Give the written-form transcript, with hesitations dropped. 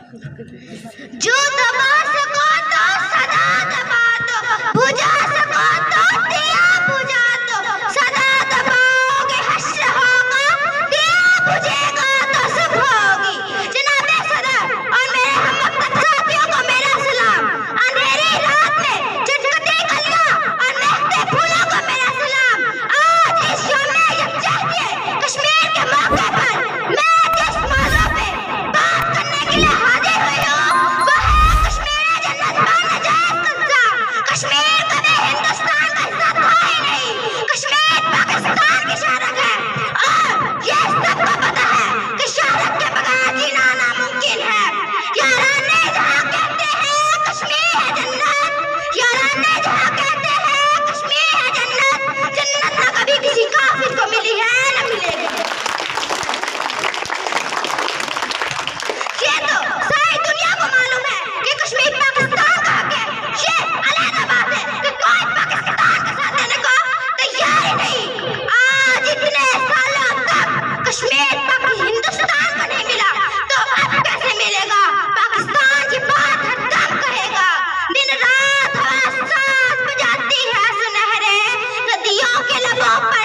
जो दबा सको तो सदा दबा दो, बुझा सको तो दिया बुझा दो, सदा दबाओगे हश्र होगा, दिया बुझेगा तो सुख होगी। जनाबे सदर और मेरे हमवक्त साथियों को मेरा सलाम। अंधेरी रात में चटकती गलियां और महकते फूलों को मेरा सलाम। आज इस शोमे यकजहती कश्मीर के मौके पर मैं जिस मौजू पे बात करने के लिए हाजिर हुई हूँ वो है कश्मीर जन्नत का नजायज कब्जा। कश्मीर कभी हिंदुस्तान का हिस्सा था ही नहीं, कश्मीर पाकिस्तान की शहरत है और ये सबको पता है कि शहरत के बगैर जीना नामुमकिन है। याराने जहाँ कहते हैं कश्मीर है जन्नत, याराने जहाँ कहते हैं कश्मीर है जन्नत, जन्नत ना कभी किसी काफिर को मिली है न मिलेगी। ये तो सारी दुनिया को मालूम है कि कश्मीर पाकिस्तान का हक है। ये अलग बात है कि कोई पाकिस्तान के साथ देने को तैयार ही नहीं। आज इतने सालों तक कश्मीर हिंदुस्तान को नहीं मिला तो अब कैसे मिलेगा? पाकिस्तान की बात हर दम कहेगा। दिन रात हवा सांस बजाती है सुनहरे नदियों के लबों पर